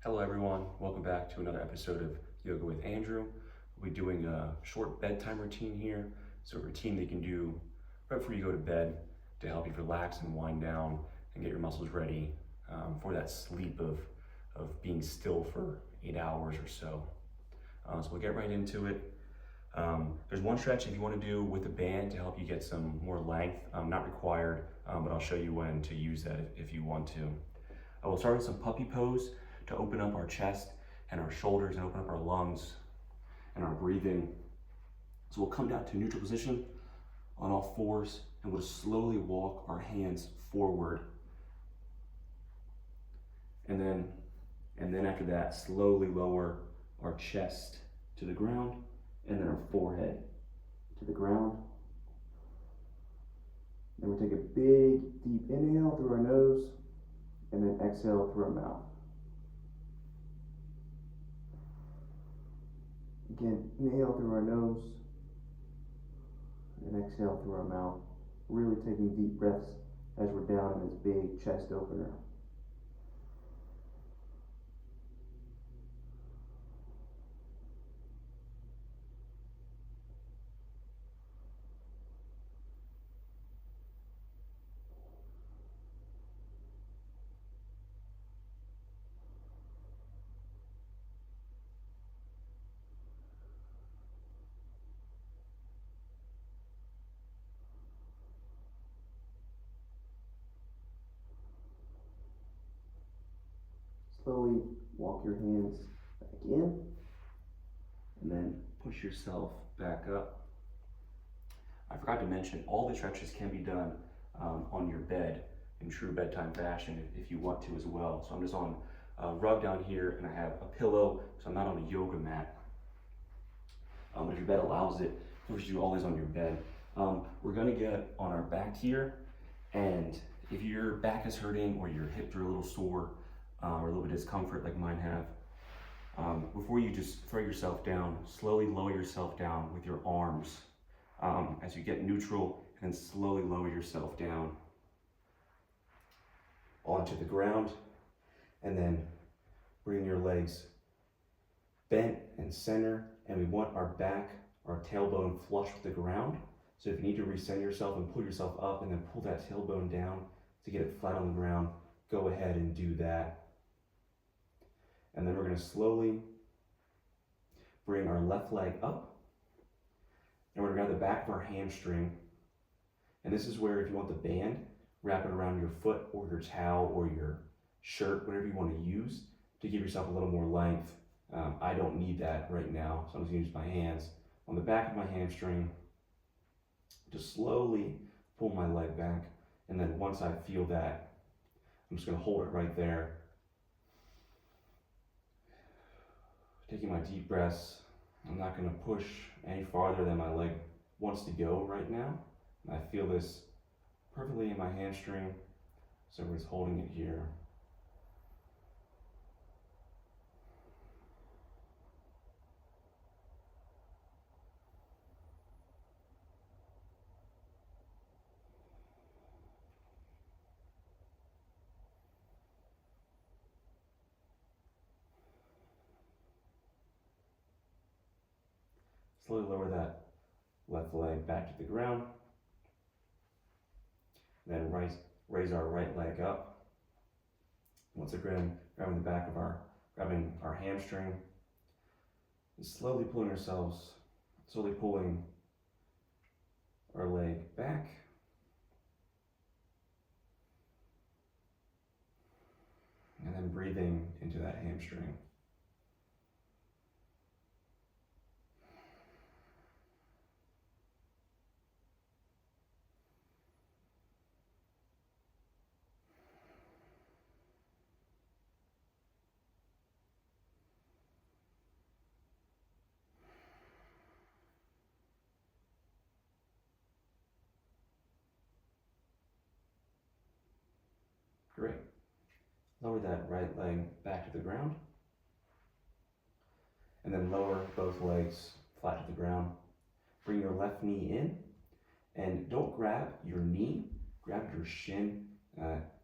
Hello everyone, welcome back to another episode of Yoga with Andrew. We'll be doing a short bedtime routine here. So a routine that you can do right before you go to bed to help you relax and wind down and get your muscles ready for that sleep of being still for 8 hours or so. So we'll get right into it. There's one stretch if you want to do with a band to help you get some more length, not required, but I'll show you when to use that if you want to. I will start with some puppy pose to open up our chest and our shoulders and open up our lungs and our breathing. So we'll come down to neutral position on all fours and we'll just slowly walk our hands forward. And then after that, slowly lower our chest to the ground and then our forehead to the ground. Then we take a big, deep inhale through our nose and then exhale through our mouth. Again, inhale through our nose and exhale through our mouth. Really taking deep breaths as we're down in this big chest opener. Slowly walk your hands back in and then push yourself back up. I forgot to mention, all the stretches can be done on your bed in true bedtime fashion if you want to as well. So I'm just on a rug down here and I have a pillow, so I'm not on a yoga mat. But if your bed allows it, you should do all these on your bed. We're gonna get on our back here, and if your back is hurting or your hips are a little sore, or a little bit of discomfort like mine have, before you just throw yourself down, slowly lower yourself down with your arms as you get neutral, and then slowly lower yourself down onto the ground, and then bring your legs bent and center, and we want our back, our tailbone flush with the ground. So if you need to recenter yourself and pull yourself up and then pull that tailbone down to get it flat on the ground, go ahead and do that. And then we're going to slowly bring our left leg up. And we're going to grab the back of our hamstring. And this is where, if you want the band, wrap it around your foot or your towel or your shirt, whatever you want to use to give yourself a little more length. I don't need that right now, so I'm just going to use my hands on the back of my hamstring to slowly pull my leg back. And then once I feel that, I'm just going to hold it right there. Taking my deep breaths. I'm not going to push any farther than my leg wants to go right now. And I feel this perfectly in my hamstring, so we're just holding it here. Slowly lower that left leg back to the ground. Then raise our right leg up. Once again, grabbing our hamstring, and slowly pulling our leg back. And then breathing into that hamstring. Great. Lower that right leg back to the ground. And then lower both legs flat to the ground. Bring your left knee in. And don't grab your knee, grab your shin.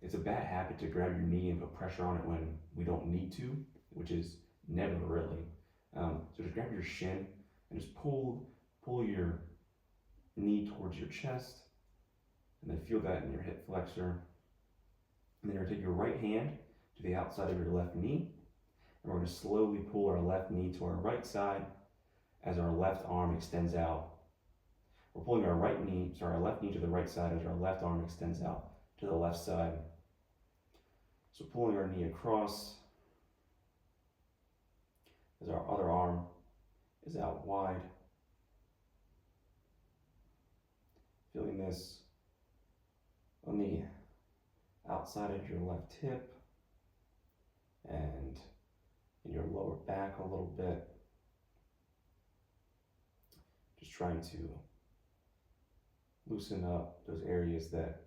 It's a bad habit to grab your knee and put pressure on it when we don't need to. which is never really. So just grab your shin and just pull your knee towards your chest, and then feel that in your hip flexor. And then you're gonna take your right hand to the outside of your left knee, and we're gonna slowly pull our left knee to our right side as our left arm extends out. We're pulling our left knee to the right side as our left arm extends out to the left side. So pulling our knee across as our other arm is out wide. Feeling this on the outside of your left hip and in your lower back a little bit. Just trying to loosen up those areas that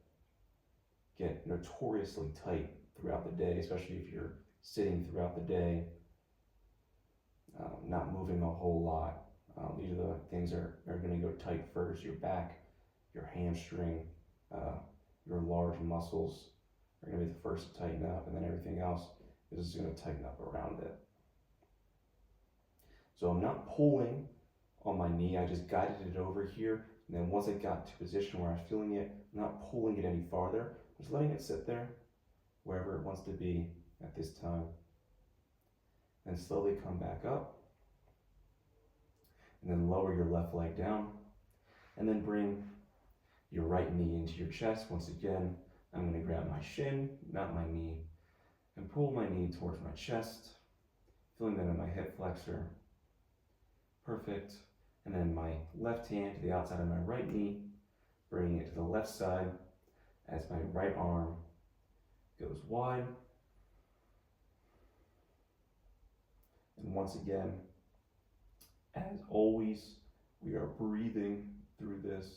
get notoriously tight throughout the day, especially if you're sitting throughout the day, not moving a whole lot. These are the things that are going to go tight first. Your back, your hamstring, your large muscles are going to be the first to tighten up, and then everything else is just going to tighten up around it. So I'm not pulling on my knee, I just guided it over here, and then once it got to a position where I was feeling it, I'm not pulling it any farther, just letting it sit there wherever it wants to be at this time. Then slowly come back up, and then lower your left leg down, and then bring your right knee into your chest. Once again, I'm going to grab my shin, not my knee, and pull my knee towards my chest, feeling that in my hip flexor. Perfect. And then my left hand to the outside of my right knee, bringing it to the left side as my right arm goes wide. And once again, as always, we are breathing through this.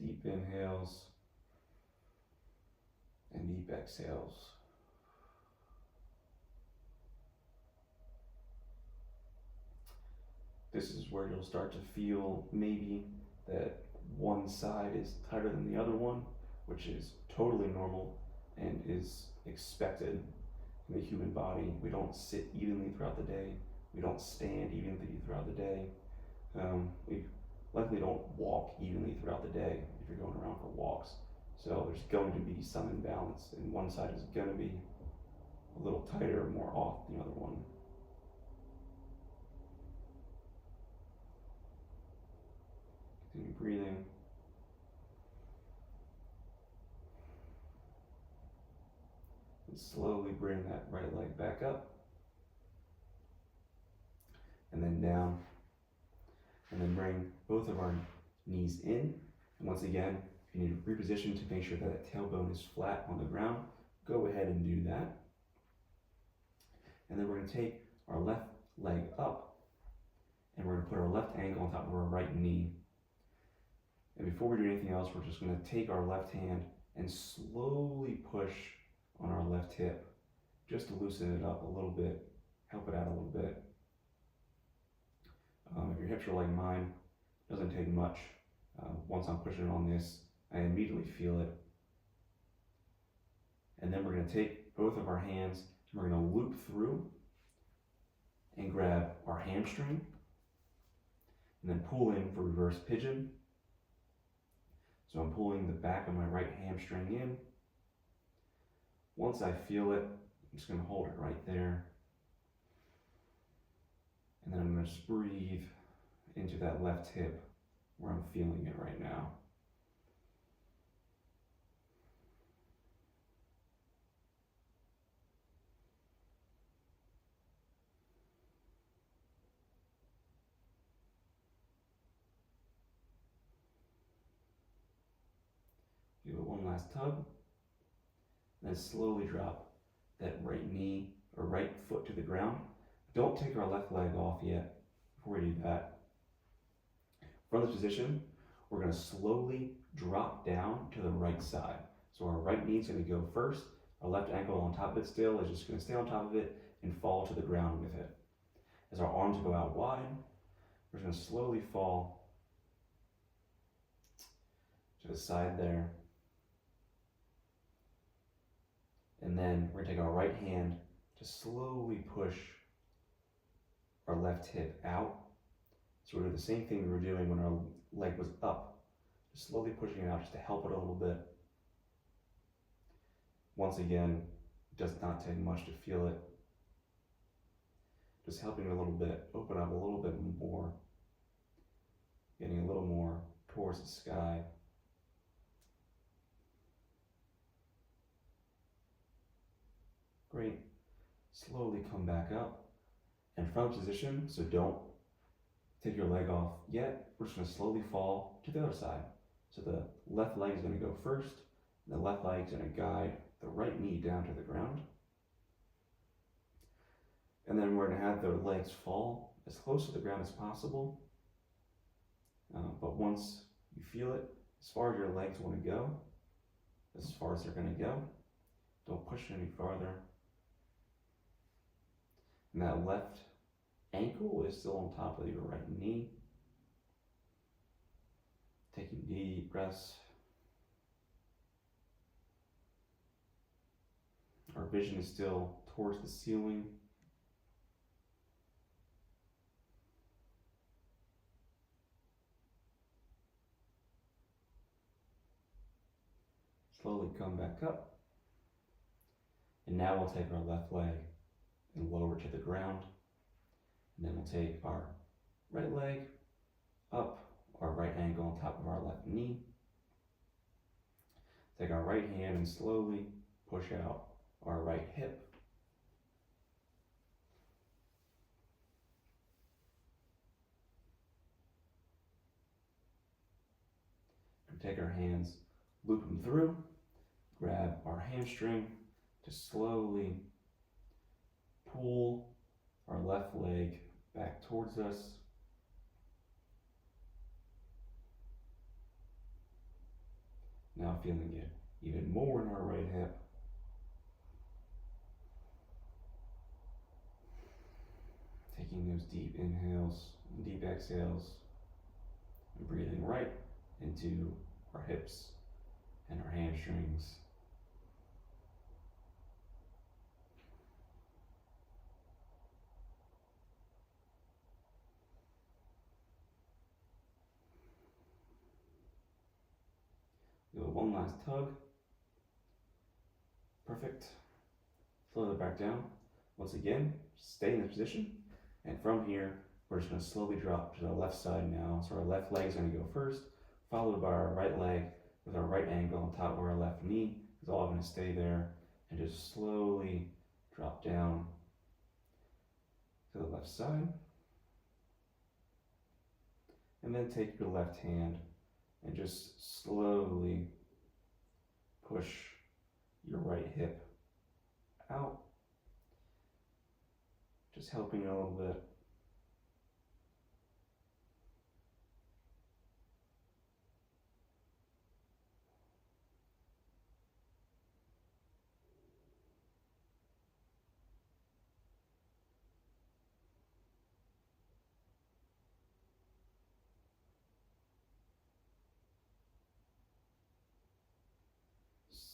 Deep inhales and deep exhales. This is where you'll start to feel maybe that one side is tighter than the other one, which is totally normal and is expected in the human body. We don't sit evenly throughout the day. We don't stand evenly throughout the day. We likely don't walk evenly throughout the day if you're going around for walks. So there's going to be some imbalance, and one side is going to be a little tighter or more off than the other one. Continue breathing. And slowly bring that right leg back up. And then down. And then bring both of our knees in. And once again, if you need to reposition to make sure that tailbone is flat on the ground, go ahead and do that. And then we're going to take our left leg up, and we're going to put our left ankle on top of our right knee. And before we do anything else, we're just going to take our left hand and slowly push on our left hip, just to loosen it up a little bit, help it out a little bit. If your hips are like mine, it doesn't take much. Once I'm pushing on this, I immediately feel it. And then we're going to take both of our hands and we're going to loop through and grab our hamstring and then pull in for reverse pigeon. So I'm pulling the back of my right hamstring in. Once I feel it, I'm just going to hold it right there. And then I'm going to just breathe into that left hip where I'm feeling it right now. Give it one last tug. Then slowly drop that right knee or right foot to the ground. Don't take our left leg off yet before we do that. From this position, we're going to slowly drop down to the right side. So our right knee is going to go first. Our left ankle on top of it still is just going to stay on top of it and fall to the ground with it. As our arms go out wide, we're going to slowly fall to the side there. And then we're going to take our right hand to slowly push our left hip out. So we're doing the same thing we were doing when our leg was up, just slowly pushing it out just to help it a little bit. Once again, it does not take much to feel it. Just helping it a little bit, open up a little bit more, getting a little more towards the sky. Great. Slowly come back up and front position, so don't take your leg off yet. We're just going to slowly fall to the other side. So the left leg is going to go first, and the left leg is going to guide the right knee down to the ground. And then we're going to have the legs fall as close to the ground as possible. But once you feel it, as far as your legs want to go, as far as they're going to go, don't push it any farther. And that left ankle is still on top of your right knee. Taking deep breaths. Our vision is still towards the ceiling. Slowly come back up. And now we'll take our left leg and lower to the ground. And then we'll take our right leg up, our right ankle on top of our left knee. Take our right hand and slowly push out our right hip. And take our hands, loop them through, grab our hamstring to slowly pull our left leg back towards us. Now feeling it even more in our right hip. Taking those deep inhales and deep exhales and breathing right into our hips and our hamstrings. Do one last tug. Perfect. Slow it back down. Once again, stay in this position. And from here, we're just going to slowly drop to the left side now. So our left leg is going to go first, followed by our right leg with our right ankle on top of our left knee. It's all going to stay there. And just slowly drop down to the left side. And then take your left hand and just slowly push your right hip out. Just helping a little bit.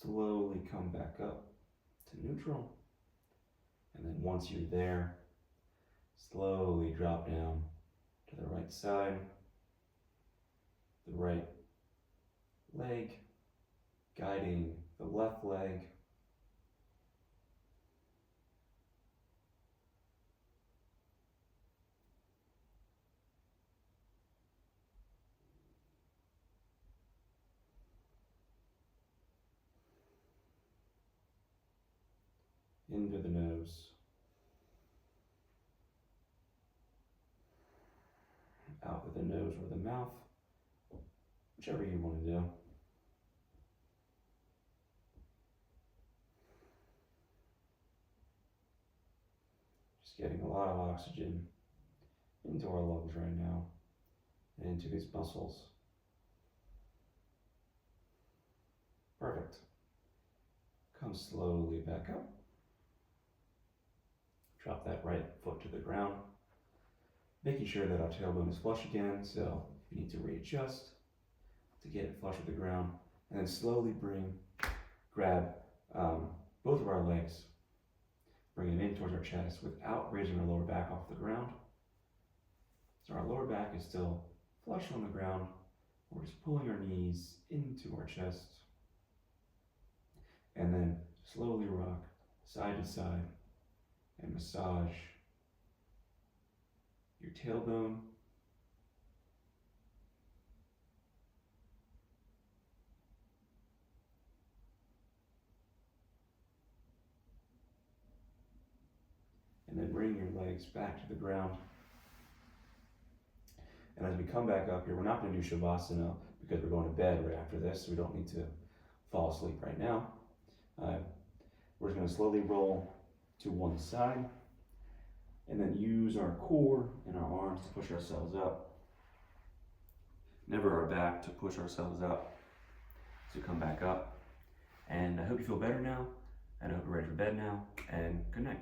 Slowly come back up to neutral. And then once you're there, slowly drop down to the right side, the right leg, guiding the left leg. Into the nose, out with the nose or the mouth, whichever you want to do. Just getting a lot of oxygen into our lungs right now and into these muscles. Perfect. Come slowly back up. Drop that right foot to the ground, making sure that our tailbone is flush again. So if you need to readjust to get it flush with the ground, and then slowly grab both of our legs, bring it in towards our chest without raising our lower back off the ground. So our lower back is still flush on the ground. We're just pulling our knees into our chest. And then slowly rock side to side and massage your tailbone, and then bring your legs back to the ground. And as we come back up here, we're not going to do Shavasana because we're going to bed right after this, so we don't need to fall asleep right now. We're just going to slowly roll to one side and then use our core and our arms to push ourselves up. Never our back to push ourselves up. So come back up. And I hope you feel better now, and I hope you're ready for bed now, and good night.